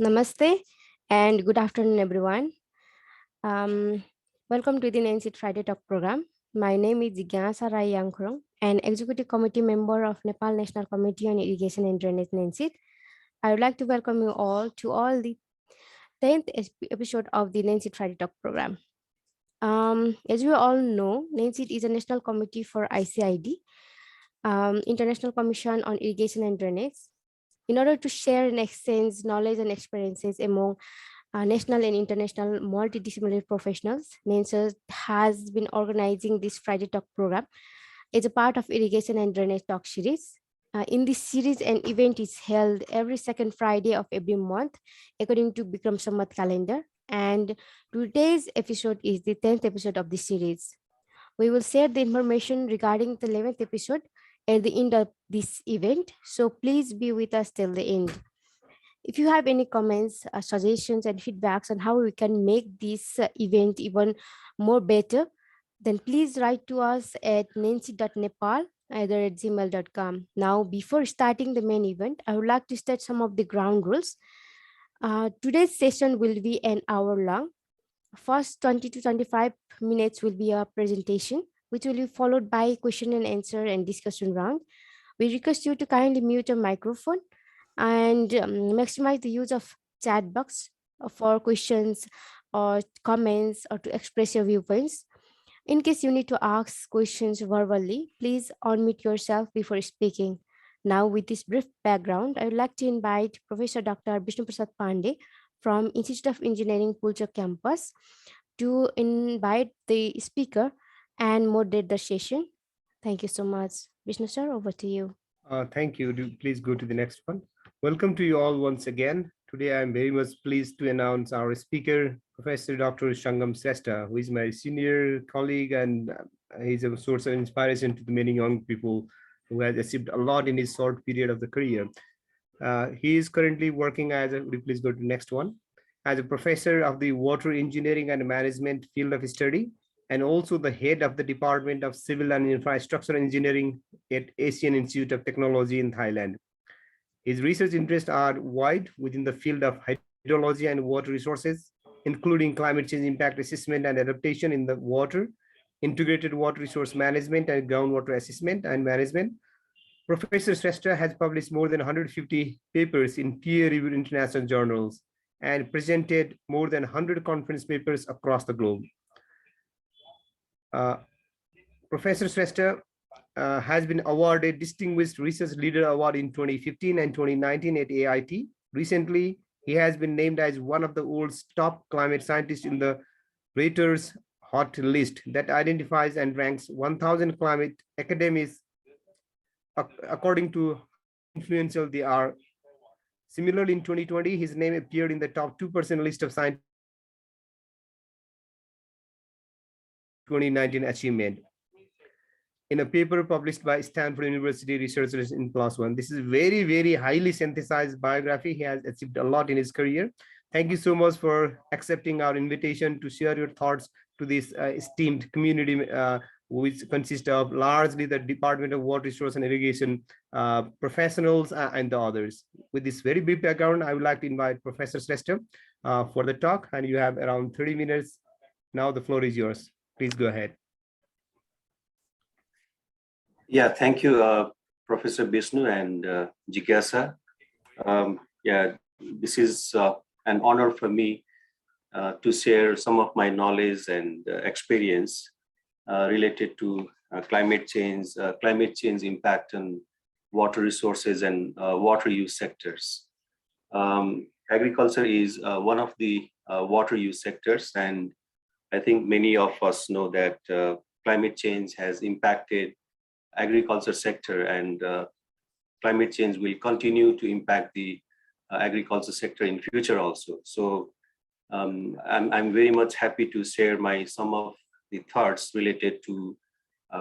Namaste and good afternoon, everyone. Um, Welcome to the NENCID Friday Talk program. My name is Jigyasha Rai Yangkhurung, an Executive Committee member of Nepal National Committee on Irrigation and Drainage NENCID. I would like to welcome you all to the 10th episode of the NENCID Friday Talk program. As you all know, NENCID is a national committee for ICID, International Commission on Irrigation and Drainage, in order to share and exchange knowledge and experiences among national and international multidisciplinary professionals. NENCID has been organizing this Friday Talk program as a part of Irrigation and Drainage Talk series. In this series, an event is held every second Friday of every month, according to Bikram Samvat calendar. And today's episode is the 10th episode of this series. We will share the information regarding the 11th episode at the end of this event. So please be with us till the end. If you have any comments, suggestions, and feedbacks on how we can make this event even more better, then please write to us at nencid.nepal either at gmail.com. Now, before starting the main event, I would like to state some of the ground rules. Today's session will be an hour long. First 20 to 25 minutes will be a presentation, which will be followed by question and answer and discussion round. We request you to kindly mute your microphone and maximize the use of chat box for questions or comments or to express your viewpoints. In case you need to ask questions verbally, please unmute yourself before speaking. Now, with this brief background, I would like to invite Professor Dr. Vishnu Pandey from Institute of Engineering, Pulchowk Campus, to invite the speaker and moderate the session. Thank you so much. Vishnu sir, over to you. Thank you. Please go to the next one. Welcome to you all once again. Today, I am very much pleased to announce our speaker, Professor Dr. Sangam Shrestha, who is my senior colleague, and he's a source of inspiration to the many young people who has achieved a lot in his short period of the career. He is currently working as a, please go to the next one, as a professor of the water engineering and management field of study, and also the head of the Department of Civil and Infrastructure Engineering at Asian Institute of Technology in Thailand. His research interests are wide within the field of hydrology and water resources, including climate change impact assessment and adaptation in the water, integrated water resource management and groundwater assessment and management. Professor Shrestha has published more than 150 papers in peer-reviewed international journals and presented more than 100 conference papers across the globe. Professor Shrestha has been awarded Distinguished Research Leader Award in 2015 and 2019 at AIT. Recently, he has been named as one of the world's top climate scientists in the Reuters Hot List that identifies and ranks 1,000 climate academics according to influential they are. Similarly, in 2020, his name appeared in the top 2% list of scientists 2019 achievement in a paper published by Stanford University researchers in +1. This is very, very highly synthesized biography. He has achieved a lot in his career. Thank you so much for accepting our invitation to share your thoughts to this esteemed community, which consists of largely the Department of Water Resource and Irrigation professionals and the others. With this very brief background, I would like to invite Professor Shrestha for the talk, and you have around 30 minutes. Now the floor is yours. Please go ahead. Yeah, thank you, Professor Vishnu and Jigyasha. Yeah, this is an honor for me to share some of my knowledge and experience related to climate change impact on water resources and water use sectors. Agriculture is one of the water use sectors, and I think many of us know that climate change has impacted agriculture sector, and climate change will continue to impact the agriculture sector in future also. So I'm very much happy to share some of the thoughts related to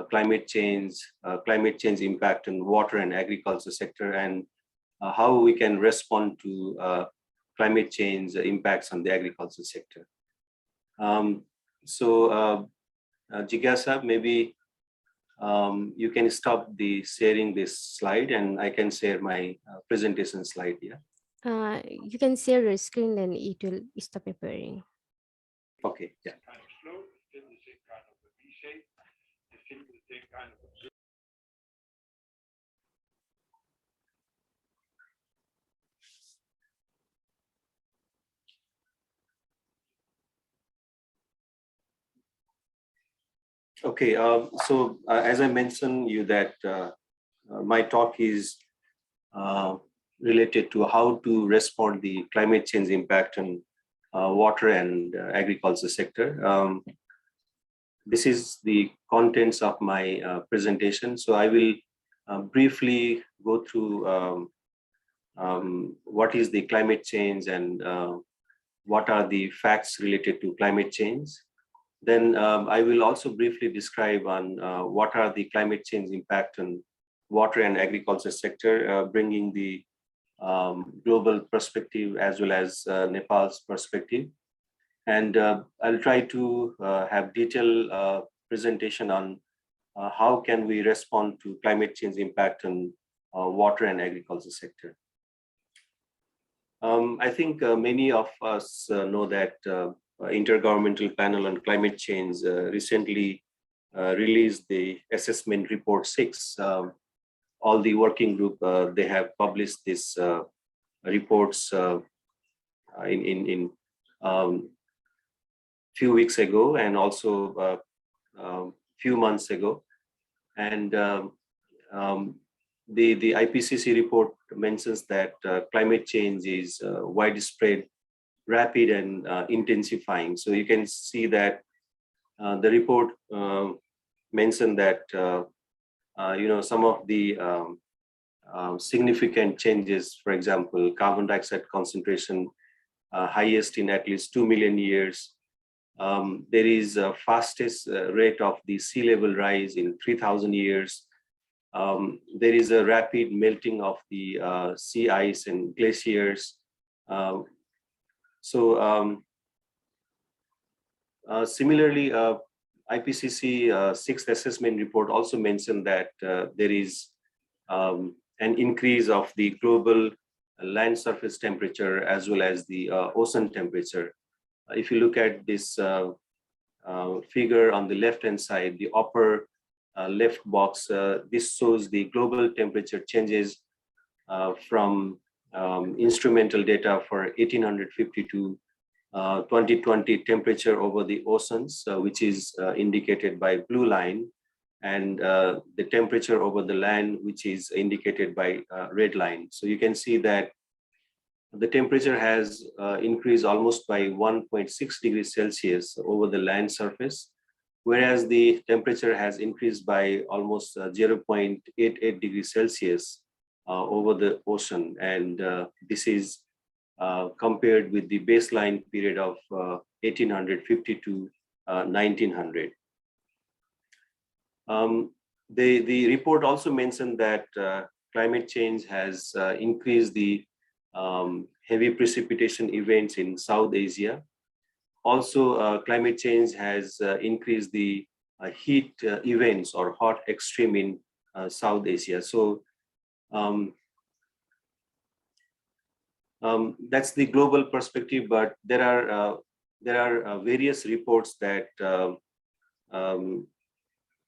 climate change impact on water and agriculture sector, and how we can respond to climate change impacts on the agriculture sector. Jigyasha, maybe you can stop the sharing this slide, and I can share my presentation slide here. You can share your screen, then it will stop appearing. Okay, yeah. Okay, so as I mentioned you that my talk is related to how to respond the climate change impact on water and agriculture sector. This is the contents of my presentation. So I will briefly go through what is the climate change and what are the facts related to climate change. Then I will also briefly describe on what are the climate change impact on water and agriculture sector, bringing the global perspective as well as Nepal's perspective. And I'll try to have detailed presentation on how can we respond to climate change impact on water and agriculture sector. I think many of us know that Intergovernmental Panel on Climate Change recently released the assessment report 6. All the working group, they have published this reports in few weeks ago and also few months ago. And the IPCC report mentions that climate change is widespread, rapid, and intensifying. So you can see that the report mentioned that some of the significant changes, for example, carbon dioxide concentration highest in at least 2 million years. There is a fastest rate of the sea level rise in 3,000 years. There is a rapid melting of the sea ice and glaciers. Similarly, IPCC sixth assessment report also mentioned that there is an increase of the global land surface temperature as well as the ocean temperature. If you look at this figure on the left-hand side, the upper left box, this shows the global temperature changes from instrumental data for 1852 2020 temperature over the oceans, which is indicated by blue line, and the temperature over the land, which is indicated by red line. So you can see that the temperature has increased almost by 1.6 degrees Celsius over the land surface, whereas the temperature has increased by almost 0.88 degrees Celsius over the ocean. And this is compared with the baseline period of 1850 to 1900. The report also mentioned that climate change has increased the heavy precipitation events in South Asia. Also, climate change has increased the heat events or hot extreme in South Asia. So that's the global perspective, but there are various reports that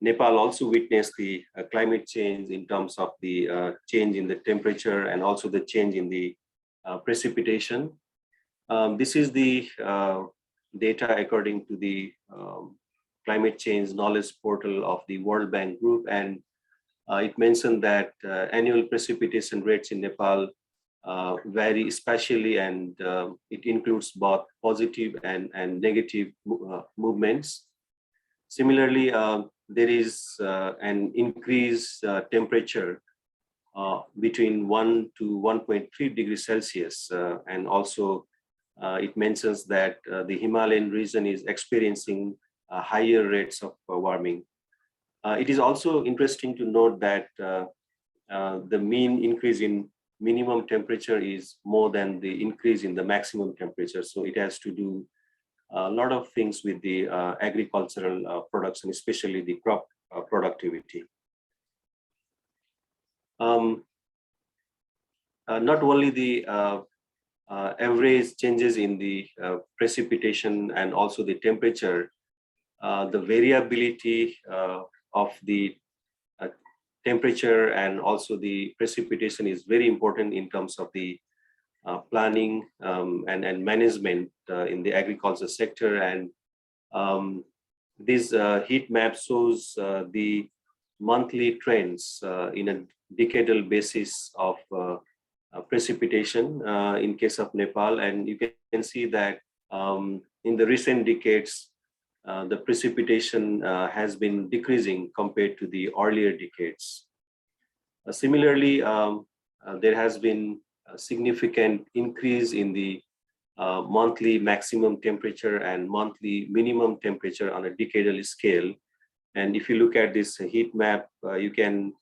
Nepal also witnessed the climate change in terms of the change in the temperature and also the change in the precipitation. This is the data according to the climate change knowledge portal of the World Bank Group, and it mentioned that annual precipitation rates in Nepal vary especially, and it includes both positive and negative movements. Similarly, there is an increased temperature between 1 to 1.3 degrees Celsius, and also it mentions that the Himalayan region is experiencing higher rates of warming. It is also interesting to note that the mean increase in minimum temperature is more than the increase in the maximum temperature. So it has to do a lot of things with the agricultural production, especially the crop productivity. Not only the average changes in the precipitation and also the temperature, the variability of the temperature and also the precipitation is very important in terms of the planning and management in the agriculture sector. And this heat map shows the monthly trends in a decadal basis of precipitation in case of Nepal. And you can see that in the recent decades, the precipitation has been decreasing compared to the earlier decades. Similarly, there has been a significant increase in the monthly maximum temperature and monthly minimum temperature on a decadal scale. And if you look at this heat map, you can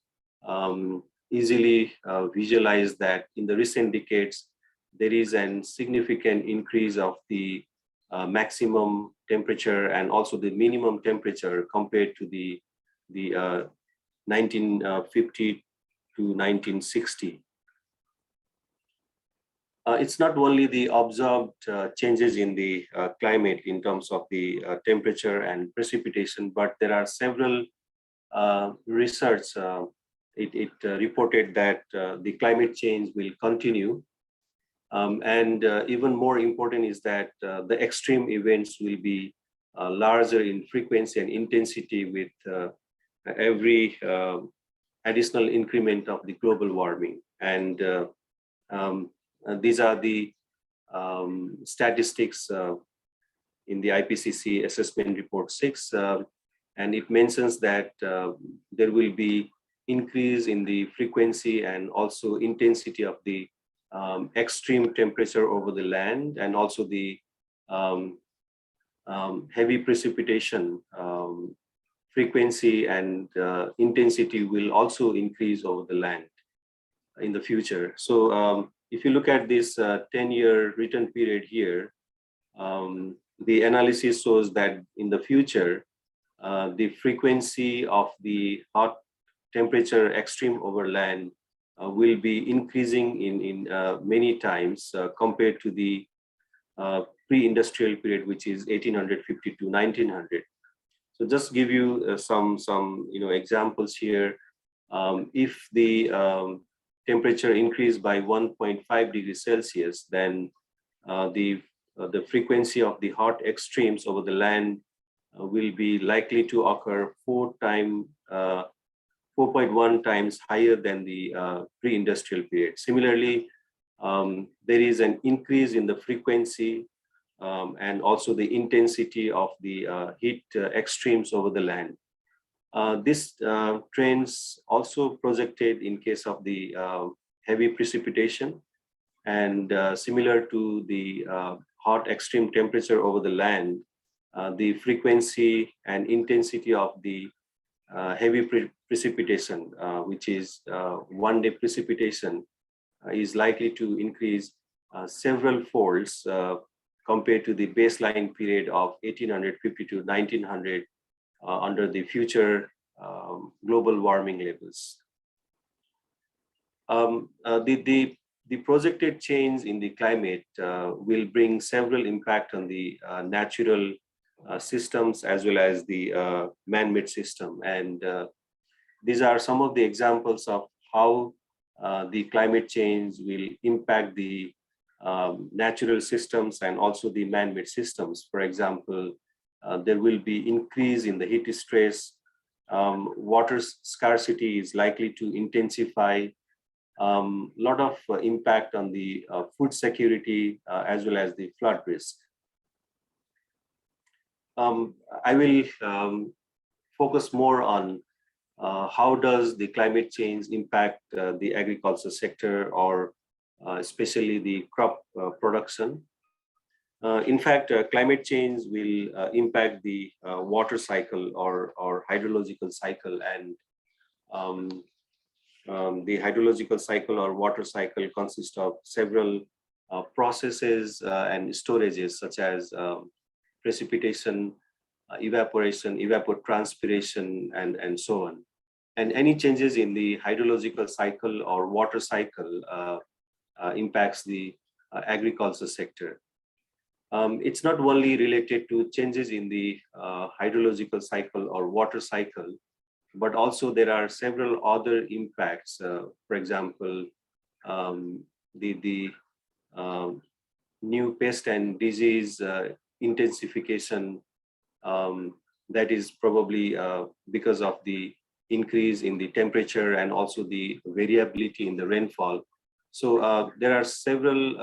easily visualize that in the recent decades, there is a significant increase of the maximum temperature and also the minimum temperature compared to the 1950 to 1960. It's not only the observed changes in the climate in terms of the temperature and precipitation, but there are several research. It reported that the climate change will continue. And even more important is that the extreme events will be larger in frequency and intensity with every additional increment of the global warming. And these are the statistics in the IPCC Assessment Report 6. And it mentions that there will be increase in the frequency and also intensity of the extreme temperature over the land, and also the heavy precipitation frequency and intensity will also increase over the land in the future. So if you look at this 10-year return period here, the analysis shows that in the future, the frequency of the hot temperature extreme over land will be increasing in many times compared to the pre-industrial period, which is 1850 to 1900. So just give you some examples here. If the temperature increased by 1.5 degrees Celsius, then the frequency of the hot extremes over the land will be likely to occur 4.1 times higher than the pre-industrial period. Similarly, there is an increase in the frequency and also the intensity of the heat extremes over the land. This trends also projected in case of the heavy precipitation, and similar to the hot extreme temperature over the land, the frequency and intensity of the heavy precipitation, which is one-day precipitation, is likely to increase several folds compared to the baseline period of 1850 to 1900 under the future global warming levels. The projected change in the climate will bring several impact on the natural systems as well as the man-made system. And these are some of the examples of how the climate change will impact the natural systems and also the man-made systems. For example, there will be increase in the heat stress, water scarcity is likely to intensify, lot of impact on the food security as well as the flood risk. I will focus more on how does the climate change impact the agriculture sector, or especially the crop production. In fact, climate change will impact the water cycle or hydrological cycle, and the hydrological cycle or water cycle consists of several processes and storages such as precipitation, evaporation, evapotranspiration, and so on. And any changes in the hydrological cycle or water cycle impacts the agriculture sector. It's not only related to changes in the hydrological cycle or water cycle, but also there are several other impacts. For example, the new pest and disease intensification that is probably because of the increase in the temperature and also the variability in the rainfall. So there are several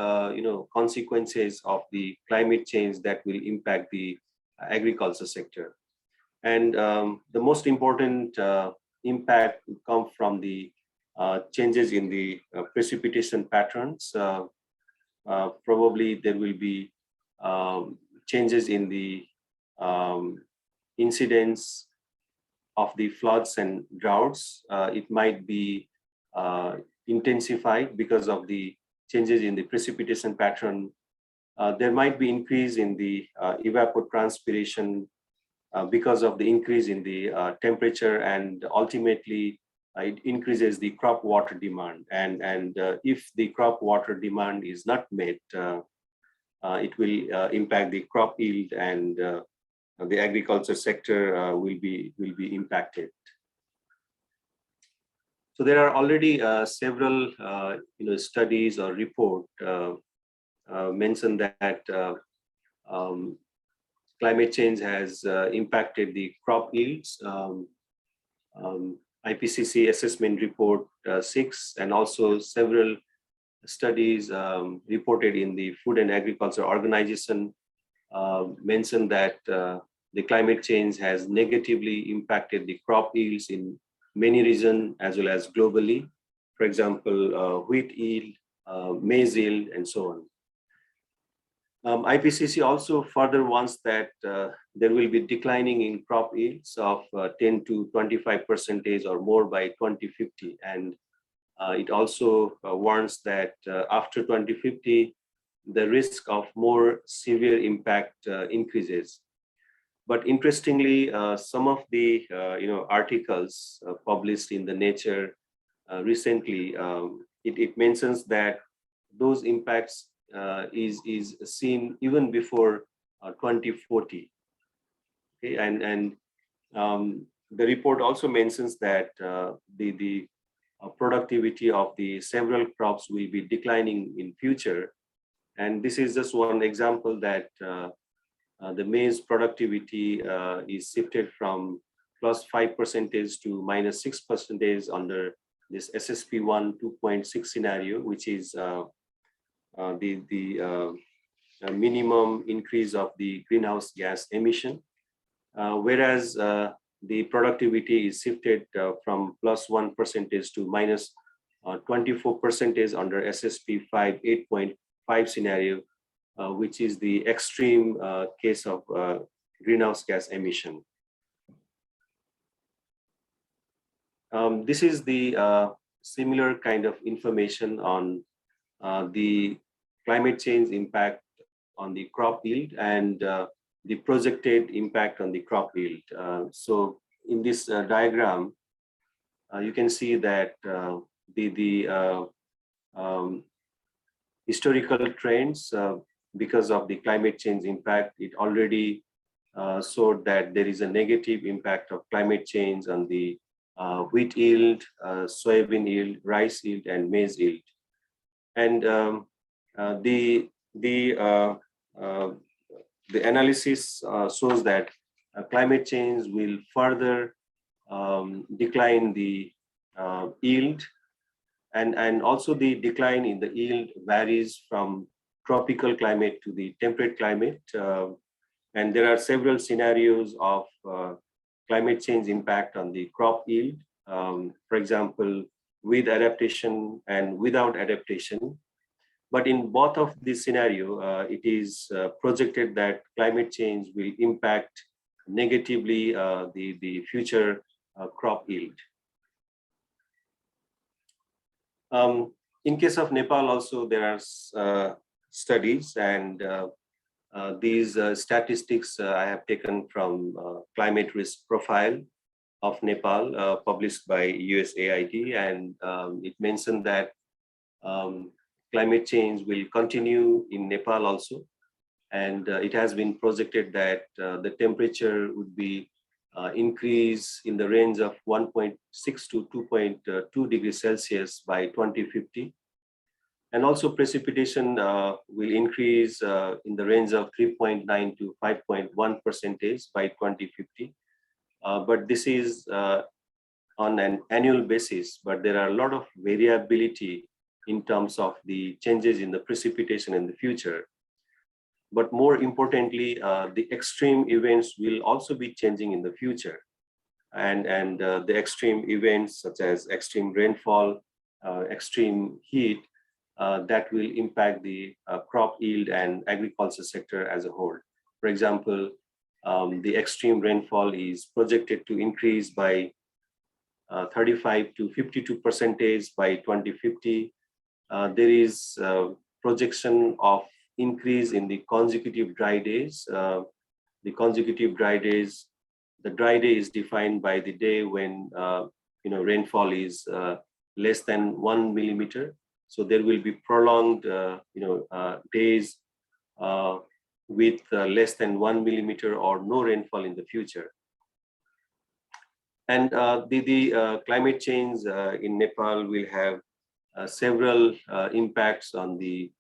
consequences of the climate change that will impact the agriculture sector. And the most important impact will come from the changes in the precipitation patterns. Probably there will be changes in the incidence of the floods and droughts. It might be intensified because of the changes in the precipitation pattern. There might be increase in the evapotranspiration because of the increase in the temperature, and ultimately it increases the crop water demand. And if the crop water demand is not met, it will impact the crop yield, and the agriculture sector will be impacted. So there are already several studies or report mentioned that climate change has impacted the crop yields. IPCC assessment report 6 and also several studies reported in the Food and Agriculture Organization mentioned that the climate change has negatively impacted the crop yields in many regions as well as globally. For example, wheat yield, maize yield, and so on. IPCC also further wants that there will be declining in crop yields of 10 to 25% or more by 2050. And it also warns that after 2050, the risk of more severe impact increases. But interestingly, some of the articles published in the Nature recently, it mentions that those impacts is seen even before 2040. Okay, and the report also mentions that the productivity of the several crops will be declining in future. And this is just one example that the maize productivity is shifted from +5% to -6% under this SSP1 2.6 scenario, which is the minimum increase of the greenhouse gas emission, whereas the productivity is shifted from +1% to -24% under SSP5 8.5 scenario, which is the extreme case of greenhouse gas emission. This is the similar kind of information on the climate change impact on the crop yield and the projected impact on the crop yield. So in this diagram, you can see that the historical trends, because of the climate change impact, it already showed that there is a negative impact of climate change on the wheat yield, soybean yield, rice yield, and maize yield. And the analysis shows that climate change will further decline the yield, and also the decline in the yield varies from tropical climate to the temperate climate. And there are several scenarios of climate change impact on the crop yield. For example, with adaptation and without adaptation. But in both of these scenarios, it is projected that climate change will impact negatively the future crop yield. In case of Nepal also, there are studies, and these statistics I have taken from climate risk profile of Nepal published by USAID, and it mentioned that climate change will continue in Nepal also. And it has been projected that the temperature would be increase in the range of 1.6 to 2.2 degrees Celsius by 2050. And also precipitation will increase in the range of 3.9 to 5.1% by 2050. But this is on an annual basis, but there are a lot of variability in terms of the changes in the precipitation in the future. But more importantly, the extreme events will also be changing in the future. And the extreme events such as extreme rainfall, extreme heat, that will impact the crop yield and agriculture sector as a whole. For example, the extreme rainfall is projected to increase by 35 to 52% by 2050. There is projection of increase in the consecutive dry days. The consecutive dry days, the dry day is defined by the day when rainfall is less than 1 millimeter. So there will be prolonged days with less than 1 millimeter or no rainfall in the future. And the climate change in Nepal will have several impacts on the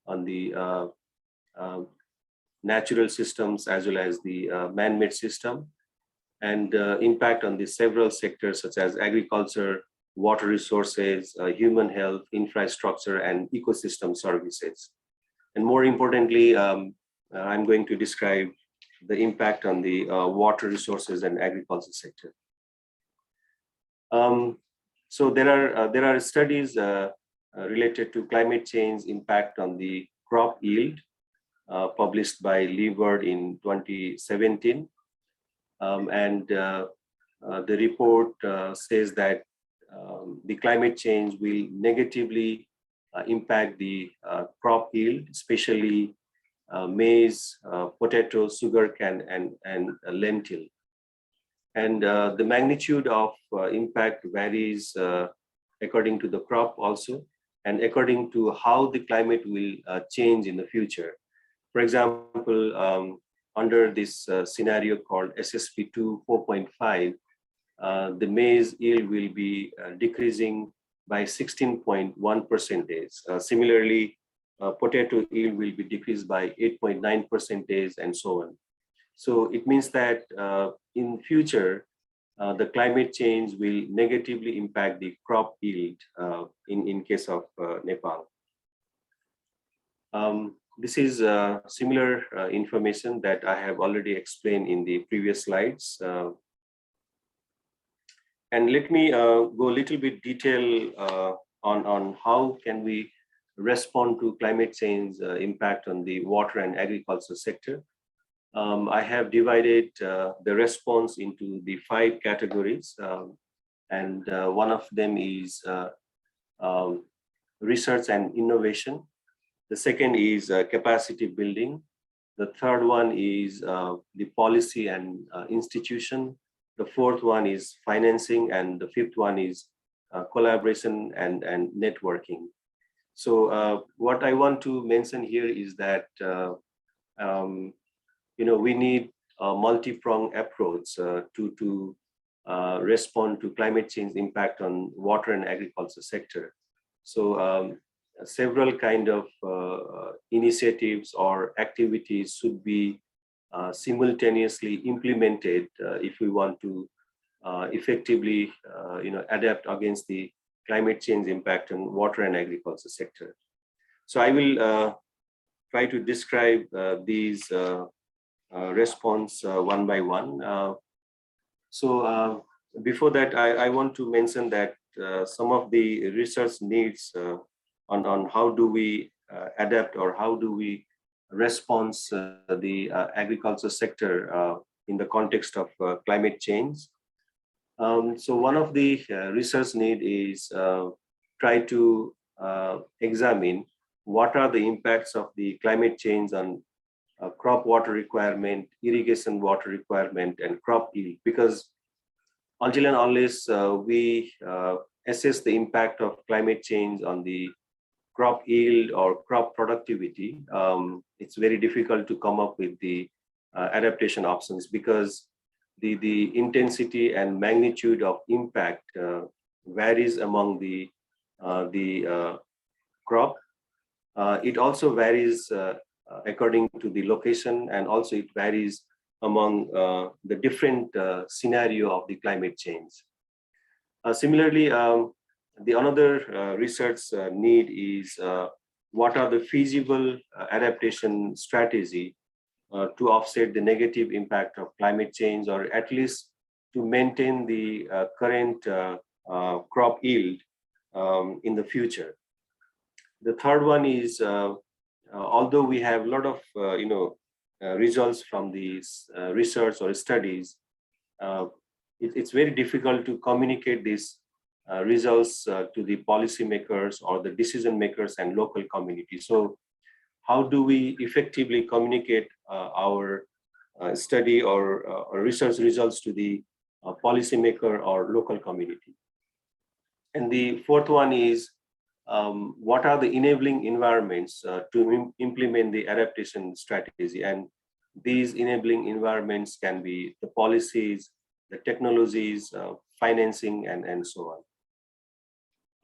natural systems as well as the man-made system, and impact on the several sectors such as agriculture, water resources, human health, infrastructure, and ecosystem services. And more importantly, I'm going to describe the impact on the water resources and agriculture sector. So there are studies related to climate change impact on the crop yield, published by Leeward in 2017. And the report says that the climate change will negatively impact the crop yield, especially maize, potato, sugarcane, and lentil. And the magnitude of impact varies according to the crop also, and according to how the climate will change in the future. For example, under this scenario called SSP2 4.5, the maize yield will be decreasing by 16.1%. Similarly, potato yield will be decreased by 8.9%, and so on. So it means that in future, the climate change will negatively impact the crop yield in case of Nepal. This is similar information that I have already explained in the previous slides. And let me go a little bit detail on how can we respond to climate change impact on the water and agriculture sector. I have divided the response into the 5 categories, and one of them is research and innovation. The second is capacity building. The third one is the policy and institution. The fourth one is financing, and the fifth one is collaboration and networking. So what I want to mention here is that we need a multi-pronged approach to respond to climate change impact on water and agriculture sector. So several kind of initiatives or activities should be simultaneously implemented if we want to effectively adapt against the climate change impact on water and agriculture sector. So I will try to describe these response one by one. So before that, I want to mention that some of the research needs on how do we adapt or how do we respond the agriculture sector in the context of climate change. So one of the research need is try to examine what are the impacts of the climate change on crop water requirement, irrigation water requirement, and crop yield. Because until and unless we assess the impact of climate change on the crop yield or crop productivity, it's very difficult to come up with the adaptation options, because the intensity and magnitude of impact varies among the crop. It also varies according to the location, and also it varies among the different scenario of the climate change. Similarly, the another research need is what are the feasible adaptation strategy to offset the negative impact of climate change, or at least to maintain the current crop yield in the future. The third one is, although we have a lot of results from these research or studies, it's very difficult to communicate these results to the policymakers or the decision makers and local community. So how do we effectively communicate our study or research results to the policymaker or local community? And the fourth one is, what are the enabling environments to implement the adaptation strategy? And these enabling environments can be the policies, the technologies, financing, and so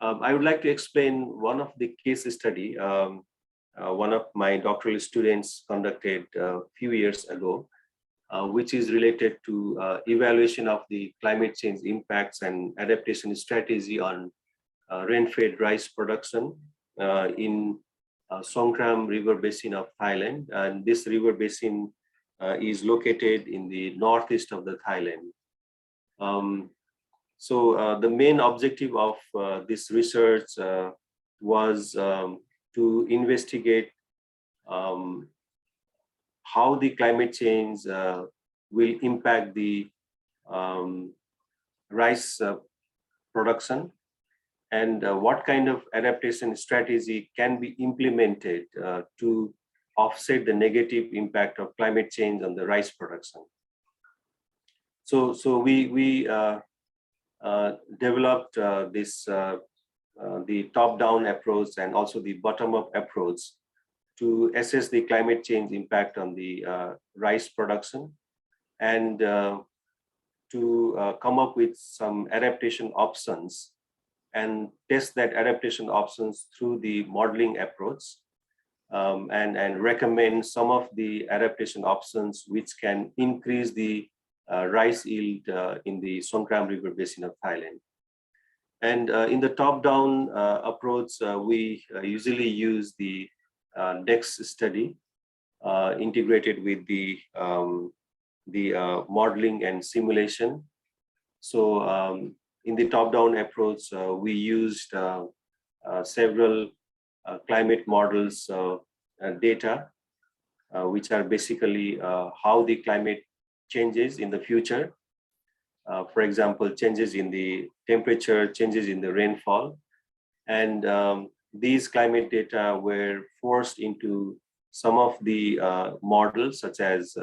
on. I would like to explain one of the case study one of my doctoral students conducted a few years ago, which is related to evaluation of the climate change impacts and adaptation strategy on rain-fed rice production in Songkram River Basin of Thailand. And this river basin is located in the northeast of the Thailand. So the main objective of this research was to investigate how the climate change will impact the rice production, and what kind of adaptation strategy can be implemented to offset the negative impact of climate change on the rice production. So we developed this the top-down approach and also the bottom-up approach to assess the climate change impact on the rice production, and to come up with some adaptation options and test that adaptation options through the modeling approach, and recommend some of the adaptation options which can increase the rice yield in the Songkram River Basin of Thailand. And in the top-down approach, we usually use the DEX study integrated with the modeling and simulation. So in the top-down approach, we used several climate models data, which are basically how the climate changes in the future. For example, changes in the temperature, changes in the rainfall. And these climate data were forced into some of the models, such as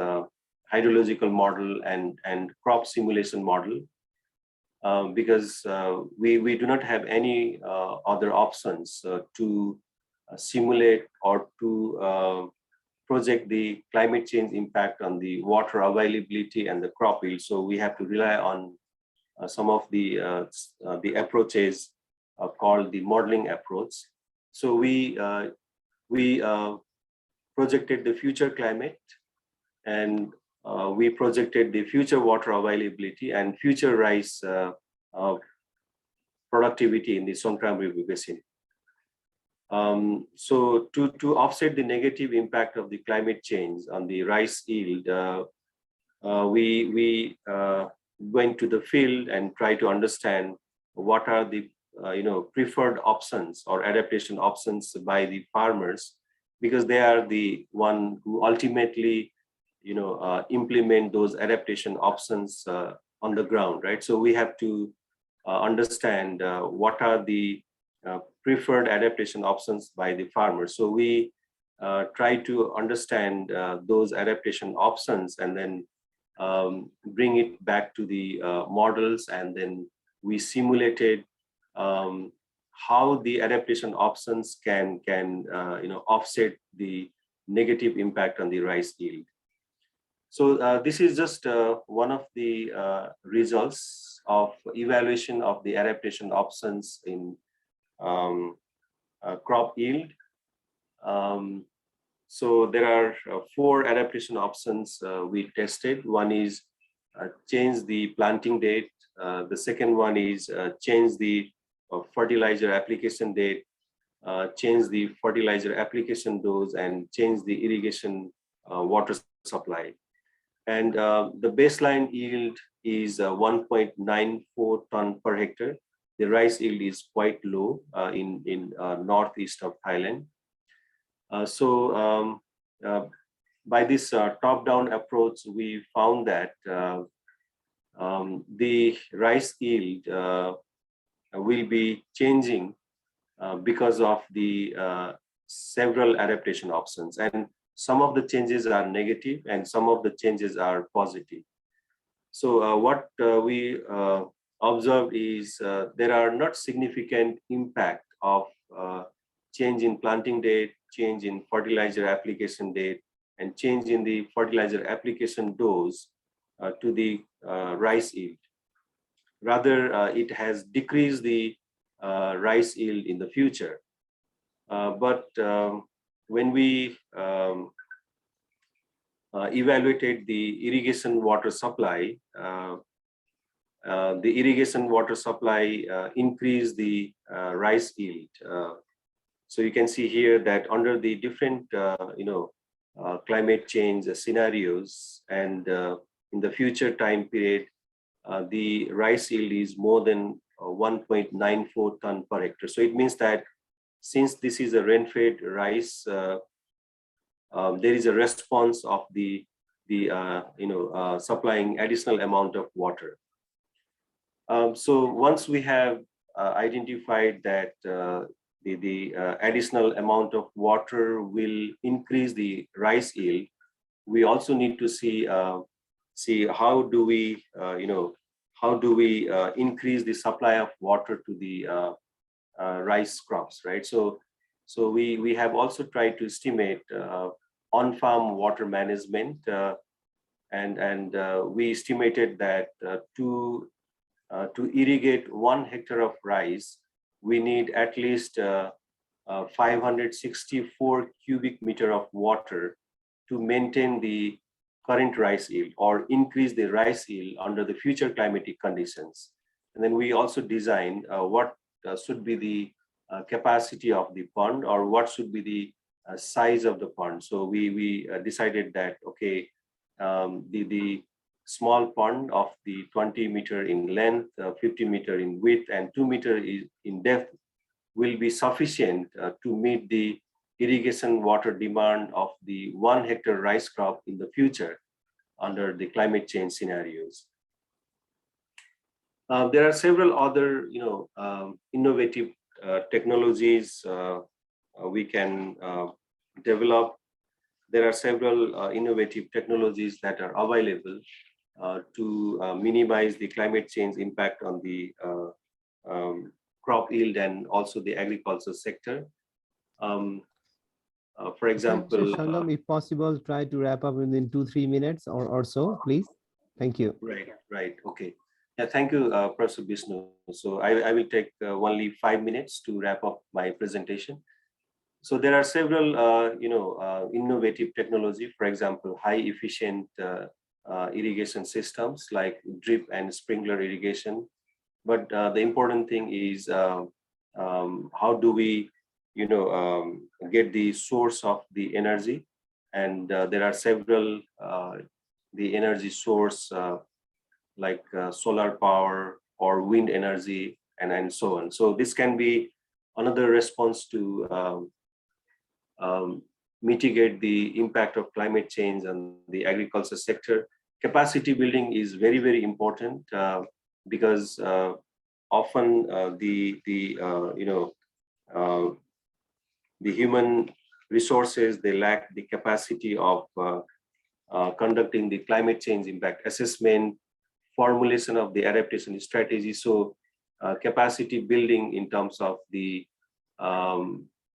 hydrological model and crop simulation model, because we do not have any other options to simulate or to project the climate change impact on the water availability and the crop yield. So we have to rely on some of the approaches called the modeling approach. So we projected the future climate, and we projected the future water availability and future rice productivity in the Songkram River Basin. So to offset the negative impact of the climate change on the rice yield, we went to the field and tried to understand what are the preferred options or adaptation options by the farmers, because they are the one who ultimately implement those adaptation options on the ground, right? So we have to understand what are the preferred adaptation options by the farmers. So we try to understand those adaptation options and then bring it back to the models, and then we simulated how the adaptation options can offset the negative impact on the rice yield. So this is just one of the results of evaluation of the adaptation options in crop yield. So there are 4 adaptation options we tested. One is change the planting date. The second one is change the fertilizer application date, change the fertilizer application dose, and change the irrigation water supply. And the baseline yield is 1.94 ton per hectare. The rice yield is quite low in northeast of Thailand. By this top-down approach, we found that the rice yield will be changing because of the several adaptation options, and some of the changes are negative and some of the changes are positive. So what we observed is there are not significant impact of change in planting date, change in fertilizer application date, and change in the fertilizer application dose to the rice yield. Rather, it has decreased the rice yield in the future. But when we evaluated the irrigation water supply, the irrigation water supply increased the rice yield. So you can see here that under the different climate change scenarios, and in the future time period, the rice yield is more than 1.94 ton per hectare. So it means that since this is a rain-fed rice, there is a response of the supplying additional amount of water. So once we have identified that the additional amount of water will increase the rice yield, we also need to see how do we increase the supply of water to the rice crops, right? So we have also tried to estimate on-farm water management, and we estimated that to irrigate 1 hectare of rice, we need at least 564 cubic meter of water to maintain the current rice yield or increase the rice yield under the future climatic conditions. And then we also design what should be the capacity of the pond, or what should be the size of the pond. So we decided that, okay, the small pond of the 20 meter in length, 50 meter in width, and 2 meter in depth will be sufficient to meet the irrigation water demand of the 1 hectare rice crop in the future under the climate change scenarios. There are several other innovative technologies we can develop. There are several innovative technologies that are available to minimize the climate change impact on the crop yield and also the agriculture sector. For example, Sangam, if possible, try to wrap up within 2-3 minutes or so, please. Thank you. Right. Okay. Yeah, thank you, Professor Vishnu. So I will take only 5 minutes to wrap up my presentation. So there are several, innovative technology. For example, high efficient irrigation systems like drip and sprinkler irrigation. But the important thing is how do we, get the source of the energy, and there are several the energy source like solar power or wind energy and so on. So this can be another response to mitigate the impact of climate change on the agriculture sector. Capacity building is very, very important because often the human resources, they lack the capacity of conducting the climate change impact assessment, formulation of the adaptation strategy. So capacity building in terms of the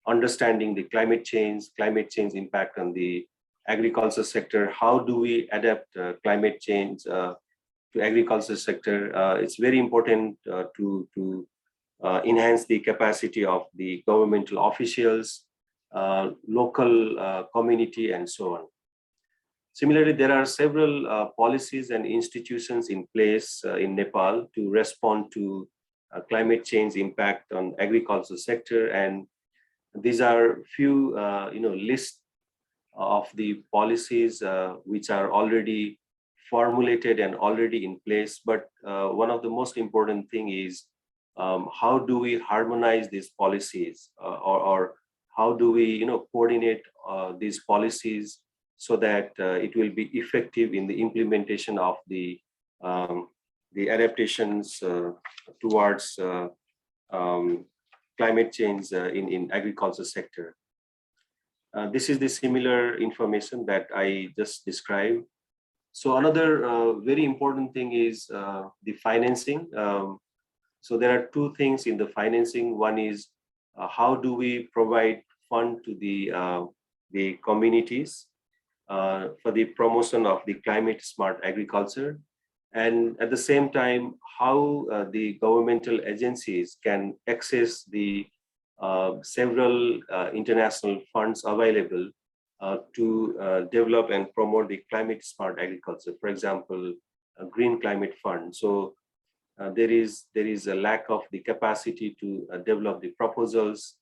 understanding the climate change impact on the agriculture sector. How do we adapt climate change to agriculture sector? It's very important to enhance the capacity of the governmental officials, local community, and so on. Similarly, there are several policies and institutions in place in Nepal to respond to climate change impact on agriculture sector, and these are few list of the policies which are already formulated and already in place. But one of the most important thing is how do we harmonize these policies, or how do we coordinate these policies so that it will be effective in the implementation of the adaptations towards climate change in agriculture sector. This is the similar information that I just described. So another very important thing is the financing. So there are two things in the financing. One is how do we provide fund to the communities for the promotion of the climate smart agriculture, and at the same time how the governmental agencies can access the several international funds available to develop and promote the climate smart agriculture. For example, a green climate fund. So there is a lack of the capacity to develop the proposals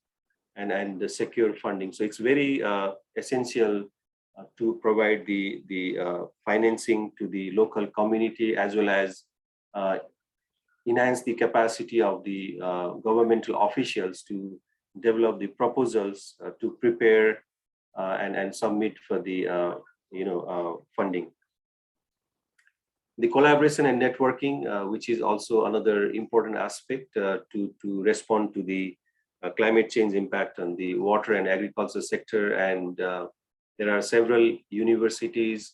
and the secure funding. So it's very essential to provide the financing to the local community, as well as enhance the capacity of the governmental officials to develop the proposals to prepare and submit for the funding. The collaboration and networking, which is also another important aspect to respond to the climate change impact on the water and agriculture sector. And there are several universities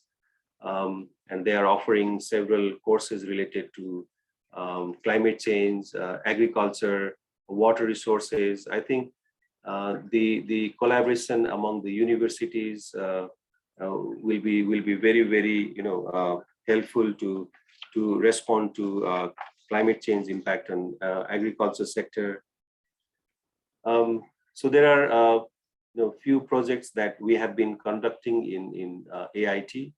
and they are offering several courses related to climate change, agriculture, water resources. I think the collaboration among the universities will be very helpful to respond to climate change impact on agriculture sector. So there are few projects that we have been conducting in AIT.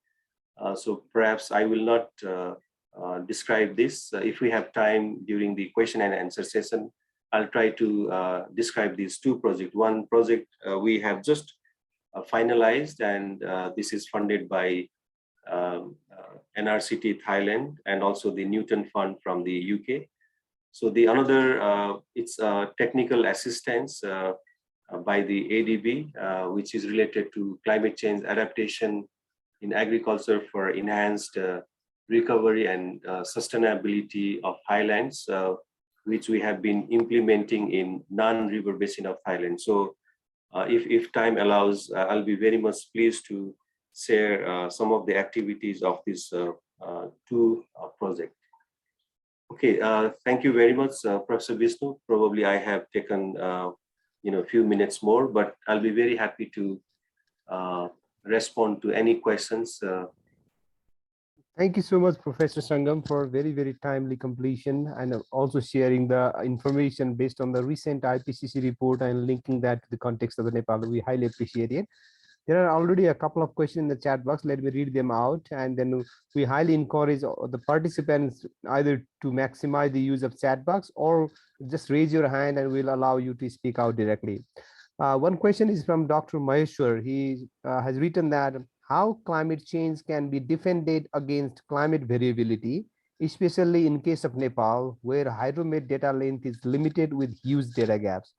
So perhaps I will not describe this. If we have time during the question and answer session, I'll try to describe these two projects. One project we have just finalized, and this is funded by NRCT Thailand and also the Newton Fund from the UK. So the another, it's technical assistance by the ADB, which is related to climate change adaptation in agriculture for enhanced recovery and sustainability of highlands, which we have been implementing in non-river basin of Thailand. So if time allows, I'll be very much pleased to share some of the activities of this two projects. Okay, thank you very much, Professor Vishnu. Probably I have taken a few minutes more, but I'll be very happy to respond to any questions. Thank you so much, Professor Sangam, for very timely completion and also sharing the information based on the recent IPCC report and linking that to the context of the Nepal. We highly appreciate it. There are already a couple of questions in the chat box. Let me read them out, and then we highly encourage the participants either to maximize the use of chat box or just raise your hand and we'll allow you to speak out directly. One question is from Dr. Maheshwar. He has written that how climate change can be defended against climate variability, especially in case of Nepal, where hydromet data length is limited with huge data gaps.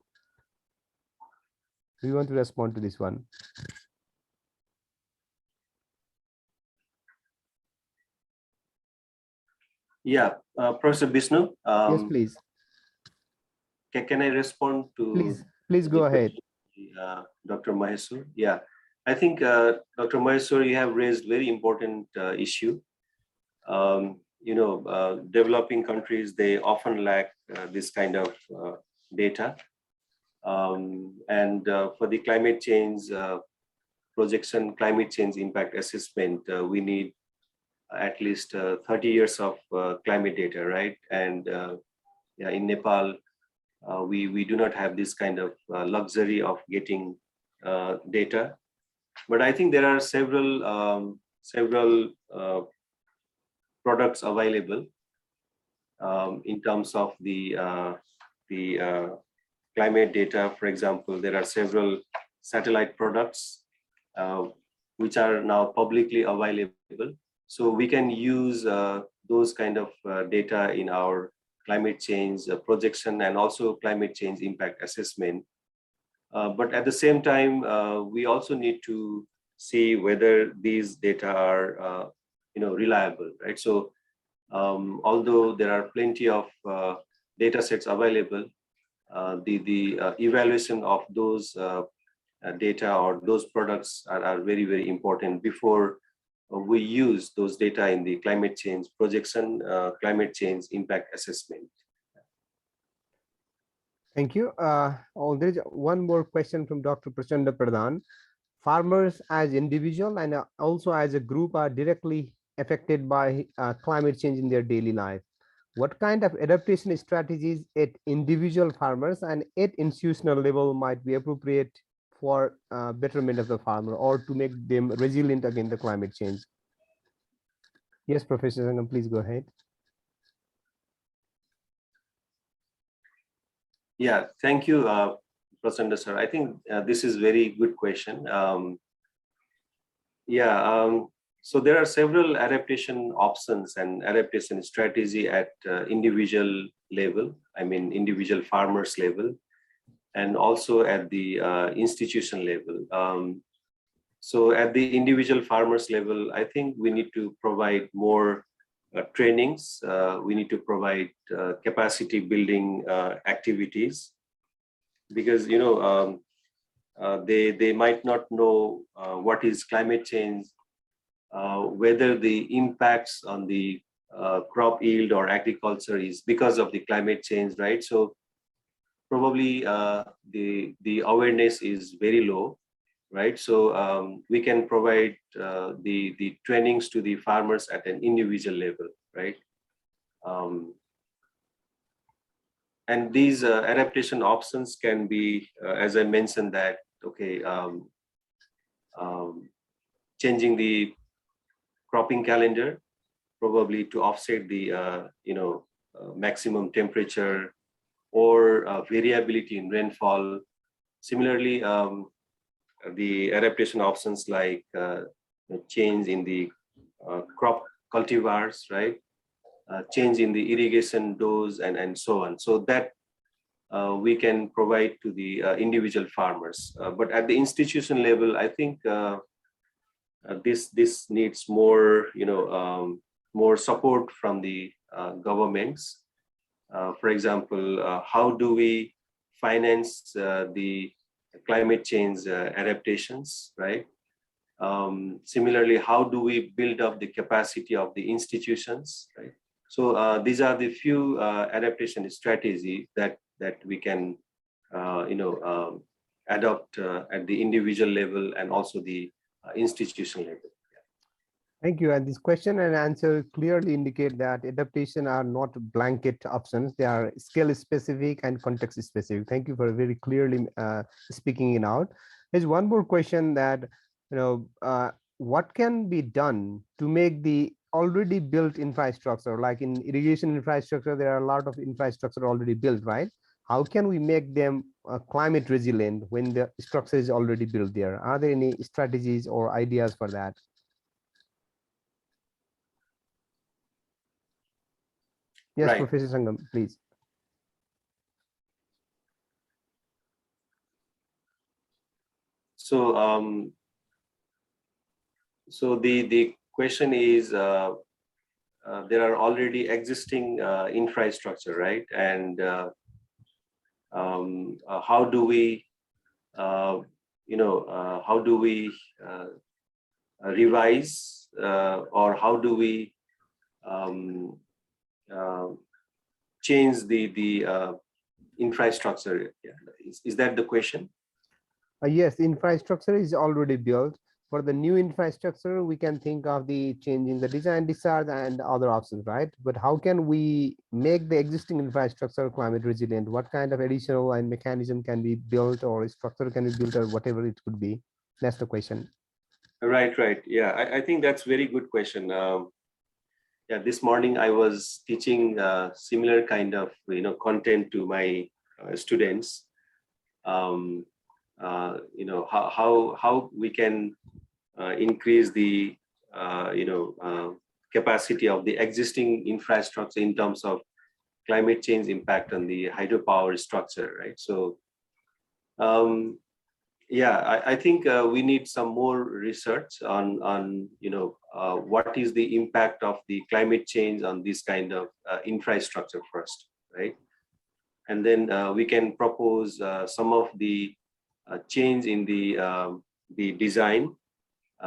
We want to respond to this one. Yeah, Professor Vishnu. Yes, please. Can I respond to? Please go ahead. Dr. Maheshwar. Yeah, I think Dr. Maheshwar, you have raised very important issue. developing countries, they often lack this kind of data. And for the climate change projection, climate change impact assessment, we need at least 30 years of climate data, right? And yeah, in Nepal, we do not have this kind of luxury of getting data. But I think there are several products available in terms of the climate data. For example, there are several satellite products which are now publicly available. So we can use those kind of data in our climate change projection and also climate change impact assessment. But at the same time, we also need to see whether these data are reliable, right? So although there are plenty of data sets available, the evaluation of those data or those products are very, very important before we use those data in the climate change projection, climate change impact assessment. Thank you. There's one more question from Dr. Prachanda Pradhan. Farmers as individual and also as a group are directly affected by climate change in their daily life. What kind of adaptation strategies at individual farmers and at institutional level might be appropriate for betterment of the farmer or to make them resilient against the climate change? Yes, Professor Sangam, please go ahead. Yeah, thank you, Prasanda sir. I think this is very good question. So there are several adaptation options and adaptation strategy at individual level, I mean individual farmers level, and also at the institution level. So at the individual farmers level, I think we need to provide more trainings. We need to provide capacity building activities, because they might not know what is climate change, whether the impacts on the crop yield or agriculture is because of the climate change, right? So probably the awareness is very low, right? So we can provide the trainings to the farmers at an individual level, right? And these adaptation options can be, as I mentioned, that okay, changing the cropping calendar, probably to offset the maximum temperature or variability in rainfall. Similarly, the adaptation options like change in the crop cultivars, right? Change in the irrigation dose and so on. So that we can provide to the individual farmers. But at the institution level, I think this needs more, more support from the governments. For example, how do we finance the climate change adaptations, right? Similarly, how do we build up the capacity of the institutions, right? So these are the few adaptation strategies that we can, adopt at the individual level and also the institutional level. Thank you. And this question and answer clearly indicate that adaptation are not blanket options. They are scale specific and context specific. Thank you for very clearly speaking it out. There's one more question that, what can be done to make the already built infrastructure, like in irrigation infrastructure, there are a lot of infrastructure already built, right? How can we make them climate resilient when the structure is already built there? Are there any strategies or ideas for that? Yes, right. Professor Sangam, please. So, so the question is, there are already existing infrastructure, right? And how do we, how do we revise or how do we change the infrastructure. Yeah. Is that the question? Yes, infrastructure is already built. For the new infrastructure, we can think of the changing the design, discharge, and other options, right? But how can we make the existing infrastructure climate resilient? What kind of additional and mechanism can be built, or structure can be built, or whatever it could be? That's the question. Right. Yeah, I think that's very good question. Yeah, this morning I was teaching similar kind of content to my students. How we can increase the capacity of the existing infrastructure in terms of climate change impact on the hydropower structure, right? So yeah, I think we need some more research on what is the impact of the climate change on this kind of infrastructure first, right? And then we can propose some of the change in the design,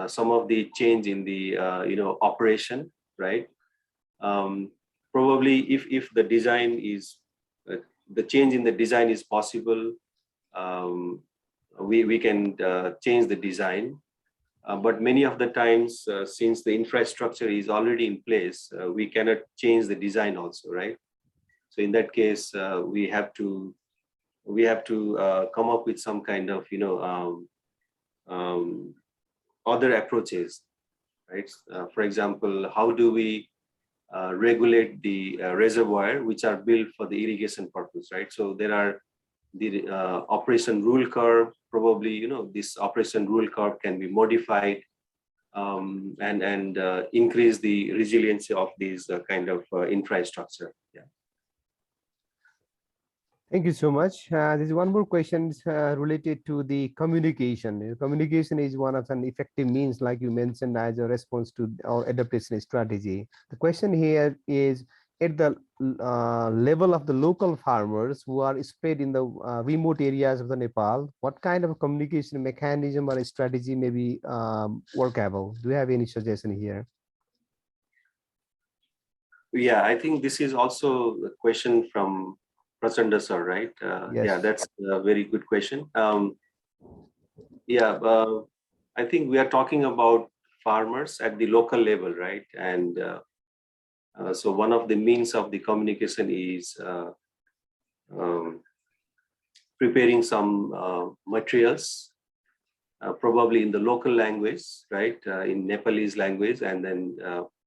some of the change in the operation, right? Probably if the design is the change in the design is possible, we can change the design. But many of the times, since the infrastructure is already in place, we cannot change the design also, right? So in that case, we have to come up with some kind of other approaches, right? For example, how do we regulate the reservoir which are built for the irrigation purpose, right? So there are the operation rule curve. Probably this operation rule curve can be modified and increase the resiliency of these kind of infrastructure. Yeah. Thank you so much. There's one more question related to the communication. Communication is one of an effective means, like you mentioned, as a response to our adaptation strategy. The question here is, at the level of the local farmers who are spread in the remote areas of the Nepal, what kind of communication mechanism or strategy may be workable? Do you have any suggestion here? Yeah, I think this is also a question from Prachanda sir, right? Yes. Yeah, that's a very good question. I think we are talking about farmers at the local level, right? And so one of the means of the communication is preparing some materials, probably in the local language, right? In Nepalese language, and then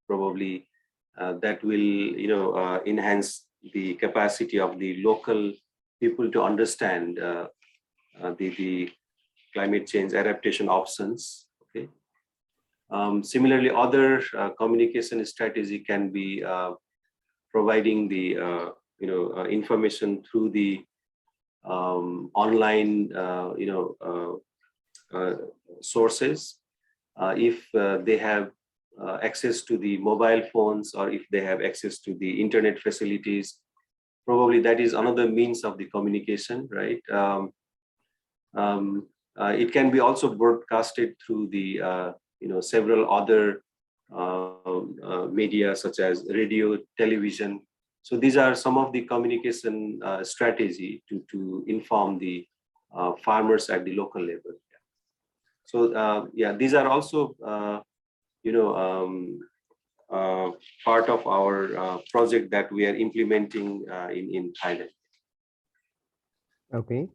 probably that will, enhance the capacity of the local people to understand the climate change adaptation options. Okay. Similarly, other communication strategy can be providing the information through the online sources. If they have access to the mobile phones, or if they have access to the internet facilities, probably that is another means of the communication, right? It can be also broadcasted through the several other media such as radio, television. So these are some of the communication strategy to inform the farmers at the local level. So yeah, these are also part of our project that we are implementing in Thailand. Okay.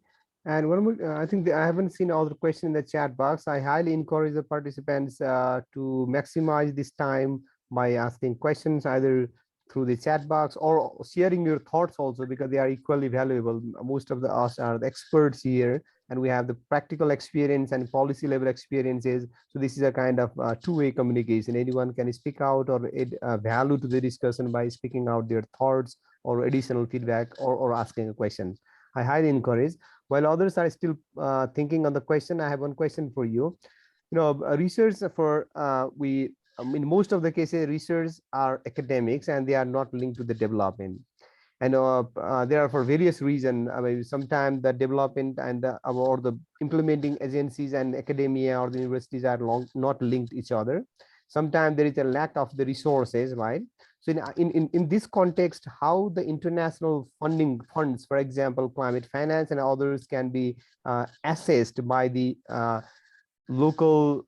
And one more, I think I haven't seen all the questions in the chat box. I highly encourage the participants to maximize this time by asking questions either through the chat box or sharing your thoughts also, because they are equally valuable. Most of us are the experts here, and we have the practical experience and policy level experiences. So this is a kind of two-way communication. Anyone can speak out or add value to the discussion by speaking out their thoughts or additional feedback or asking a question. I highly encourage. While others are still thinking on the question, I have one question for you. Research for in most of the cases, research are academics and they are not linked to the development. And there are for various reasons. I mean, sometimes the development and or the implementing agencies and academia or the universities are not linked each other. Sometimes there is a lack of the resources, right? So in this context, how the international funds, for example, climate finance and others, can be assessed by the local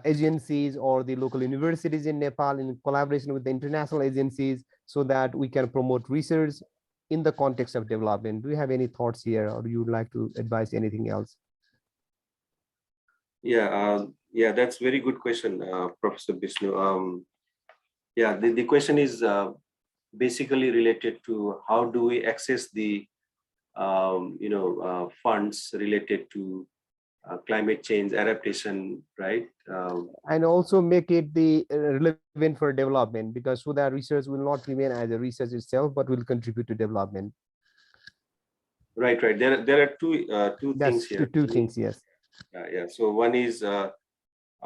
agencies or the local universities in Nepal in collaboration with the international agencies, so that we can promote research in the context of development. Do you have any thoughts here, or do you like to advise anything else? Yeah, that's very good question, Professor Vishnu. Yeah, the question is basically related to how do we access the funds related to climate change adaptation, right? And also make it the relevant for development, because so that research will not remain as a research itself, but will contribute to development. Right. There are two things here. Two things, yes. Yeah. So one is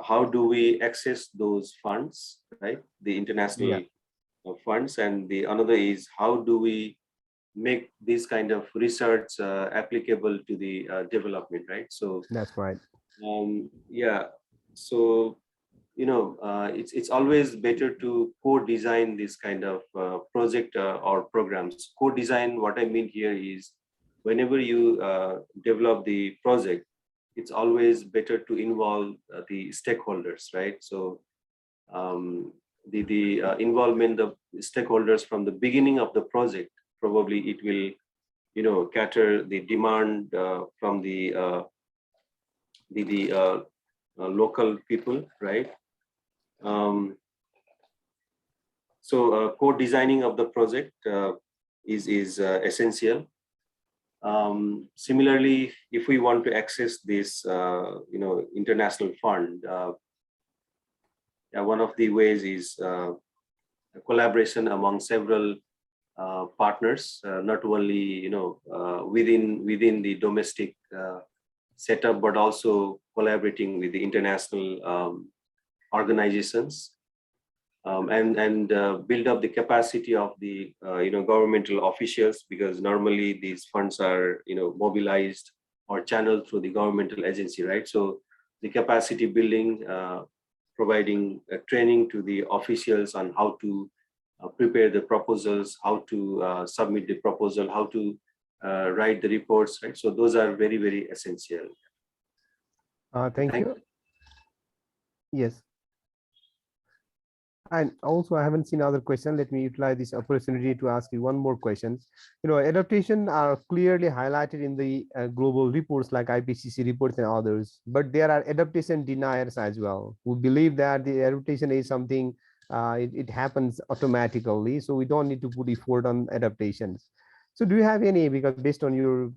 how do we access those funds, right? The international funds, and the another is how do we make this kind of research applicable to the development, right? So that's right. Yeah. So it's always better to co-design this kind of project or programs. Co-design, what I mean here is, whenever you develop the project, it's always better to involve the stakeholders, right? So the involvement of stakeholders from the beginning of the project, probably it will cater the demand from the local people, right? So co-designing of the project is essential. Similarly, if we want to access this international fund, one of the ways is collaboration among several partners, not only within the domestic setup, but also collaborating with the international organizations, and build up the capacity of the governmental officials, because normally these funds are mobilized or channeled through the governmental agency, right? So the capacity building, providing training to the officials on how to prepare the proposals, how to submit the proposal, how to write the reports, right? So those are very, very essential. Thank you. Yes. And also, I haven't seen other questions. Let me utilize this opportunity to ask you one more question. Adaptation are clearly highlighted in the global reports like IPCC reports and others, but there are adaptation deniers as well, who believe that the adaptation is something, it happens automatically, so we don't need to put effort on adaptations. So do you have any, because based on your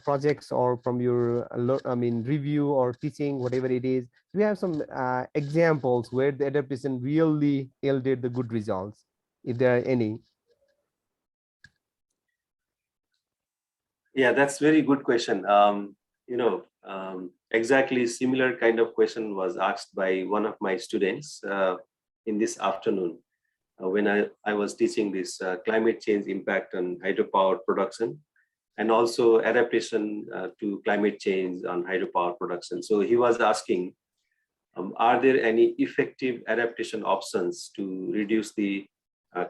projects or from your, review or teaching, whatever it is, do you have some examples where the adaptation really yielded the good results, if there are any? Yeah, that's very good question. Exactly similar kind of question was asked by one of my students in this afternoon when I was teaching this climate change impact on hydropower production, and also adaptation to climate change on hydropower production. So he was asking, are there any effective adaptation options to reduce the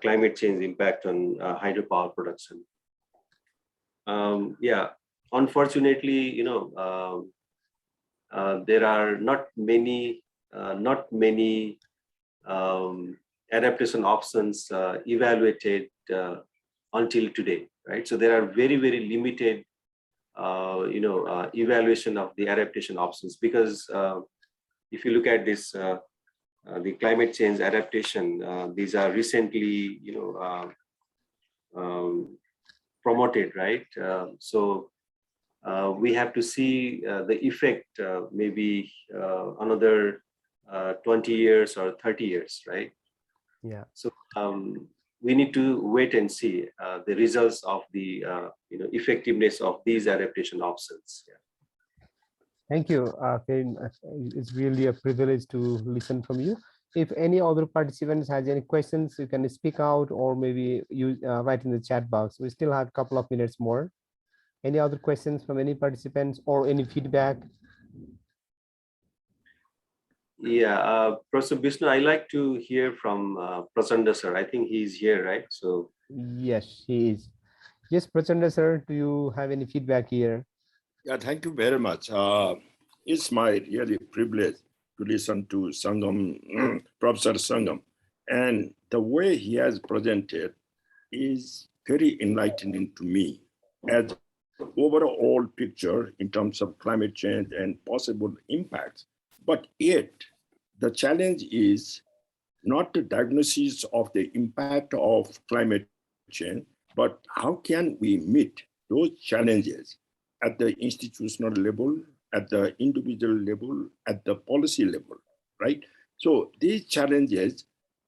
climate change impact on hydropower production? Yeah, unfortunately, there are not many adaptation options evaluated until today, right? So there are very, very limited, evaluation of the adaptation options, because if you look at this, the climate change adaptation, these are recently, promoted, right? So we have to see the effect maybe another 20 years or 30 years, right? Yeah. So we need to wait and see the results of the effectiveness of these adaptation options. Yeah. Thank you, Karim. It's really a privilege to listen from you. If any other participants has any questions, you can speak out, or maybe you write in the chat box. We still have a couple of minutes more. Any other questions from any participants or any feedback? Yeah, Professor Vishnu, I like to hear from Prasanda sir. I think he's here, right? So Yes, he is. Yes, Prachanda sir, do you have any feedback here? Yeah, thank you very much. It's my really privilege to listen to Sangam, Professor Sangam. And the way he has presented is very enlightening to me as overall picture in terms of climate change and possible impacts. But yet, the challenge is not the diagnosis of the impact of climate change, but how can we meet those challenges at the institutional level, at the individual level, at the policy level, right? So these challenges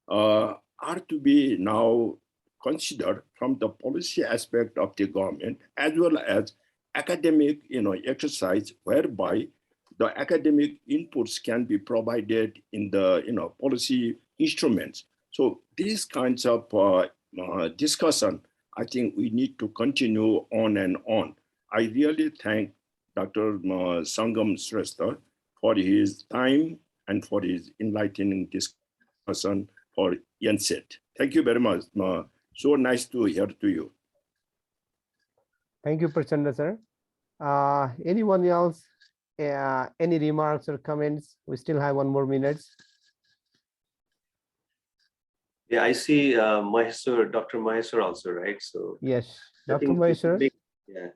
are to be now considered from the policy aspect of the government as well as academic, exercise whereby the academic inputs can be provided in the, policy instruments. So these kinds of discussion, I think we need to continue on and on. I really thank Dr. Sangam Shrestha for his time and for his enlightening discussion for NENCID. Thank you very much. So nice to hear to you. Thank you, Prachanda sir. Anyone else? Any remarks or comments? We still have 1 more minute. yeah, I see Maheshwar, Dr. Maheshwar also, right? So Yes, I Dr. think Maheshwar.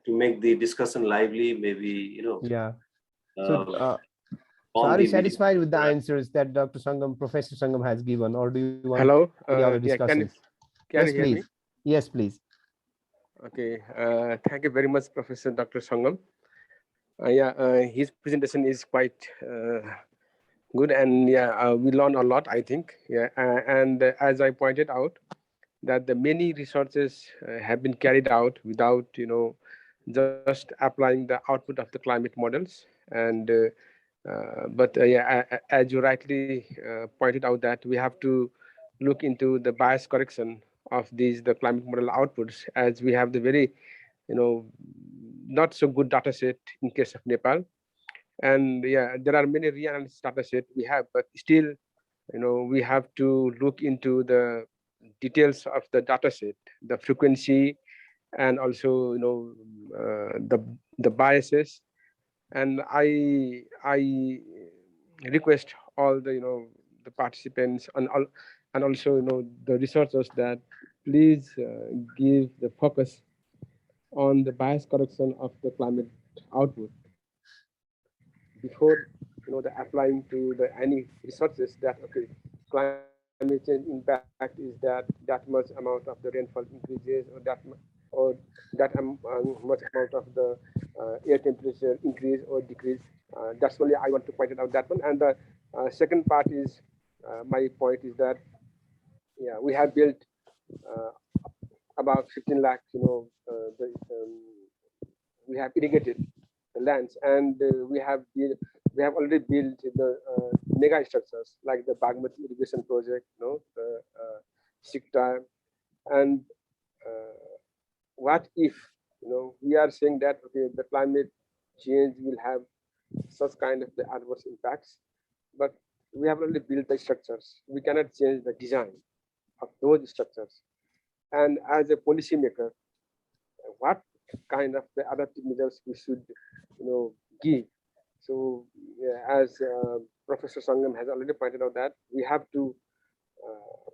to make the discussion lively, maybe, Yeah. So, so on are the you satisfied with the answers that Dr. Sangam, Professor Sangam has given, or do you want Hello. any other Yeah, discussions? can Yes, you hear please. me? Yes, please. Okay. Thank you very much, Professor Dr. Sangam. His presentation is quite good, and we learned a lot, I think. Yeah, and as I pointed out, that the many researches have been carried out without, just applying the output of the climate models. And as you rightly pointed out, that we have to look into the bias correction of the climate model outputs, as we have the very, not so good data set in case of Nepal. And there are many reanalysis data set we have, but still, we have to look into the details of the data set, the frequency, and also, the biases. And I request all the participants and also the researchers that please give the focus on the bias correction of the climate output before the applying to the any researches that okay, climate change impact is that much amount of the rainfall increases, or that much amount of the air temperature increase or decrease. That's only I want to point it out, that one. And the second part is my point is that we have built uh, about 15 lakhs, we have irrigated the lands, and we have already built the mega structures like the Bagmati irrigation project, the Sikta. And what if we are saying that okay, the climate change will have such kind of the adverse impacts, but we have already built the structures. We cannot change the design of those structures. And as a policymaker, what kind of the adaptive measures we should give. So as Professor Sangam has already pointed out, that we have to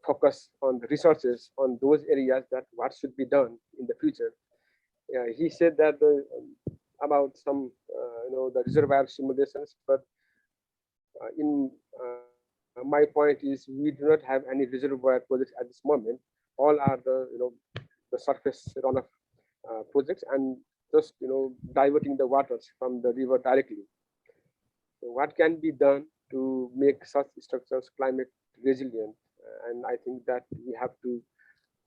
focus on the resources on those areas that what should be done in the future. He said that about some the reservoir simulations, but in my point is we do not have any reservoir projects at this moment. All are the surface runoff projects, and just diverting the waters from the river directly. So what can be done to make such structures climate resilient? And I think that we have to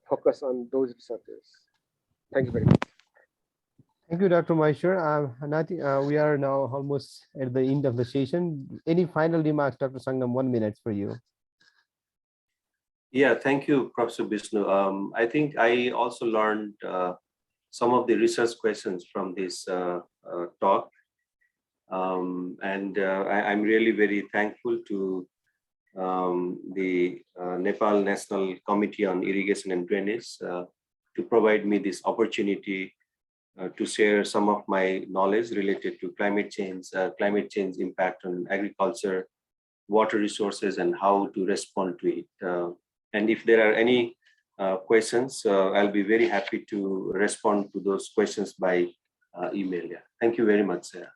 focus on those researches. Thank you very much. Thank you, Dr. Maheshwar. We are now almost at the end of the session. Any final remarks, Dr. Sangam? 1 minute for you. Yeah, thank you, Professor Vishnu. I think I also learned some of the research questions from this talk. I'm really very thankful to the Nepal National Committee on Irrigation and Drainage to provide me this opportunity to share some of my knowledge related to climate change impact on agriculture, water resources, and how to respond to it. And if there are any questions, I'll be very happy to respond to those questions by email. Yeah. Thank you very much, sir.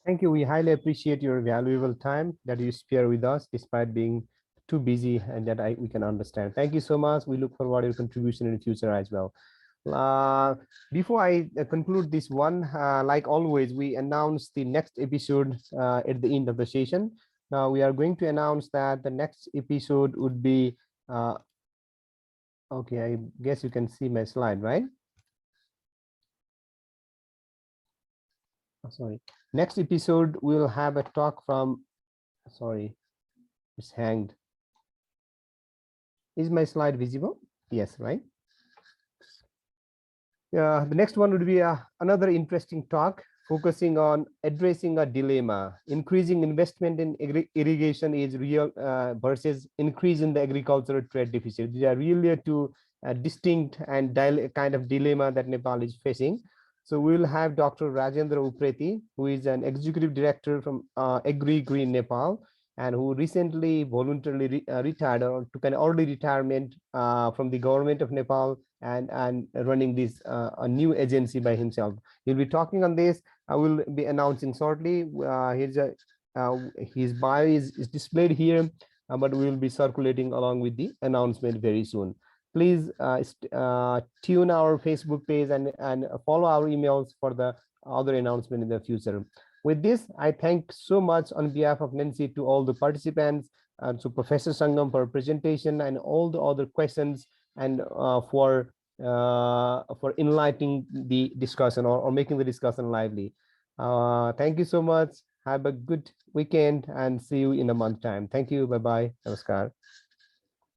Thank you. We highly appreciate your valuable time that you spare with us despite being too busy, and that we can understand. Thank you so much. We look forward to your contribution in the future as well. Before I conclude this one, like always, we announce the next episode at the end of the session. Now we are going to announce that the next episode would be, okay, I guess you can see my slide, right? Oh, sorry. Next episode, we'll have a talk from, sorry, it's hanged. Is my slide visible? Yes, right? The next one would be another interesting talk focusing on addressing a dilemma. Increasing investment in irrigation is real versus increase in the agricultural trade deficit. These are really two distinct and kind of dilemma that Nepal is facing. So we will have Dr. Rajendra Upreti, who is an executive director from Agri Green Nepal, and who recently voluntarily retired or took an early retirement from the government of Nepal and running this a new agency by himself. He'll be talking on this. I will be announcing shortly. His bio is displayed here, but we will be circulating along with the announcement very soon. Please tune our Facebook page and follow our emails for the other announcement in the future. With this, I thank so much on behalf of NENCID to all the participants, and to Professor Sangam for presentation and all the other questions, and for enlightening the discussion or making the discussion lively. Thank you so much. Have a good weekend and see you in a month's time. Thank you. Bye-bye. Namaskar.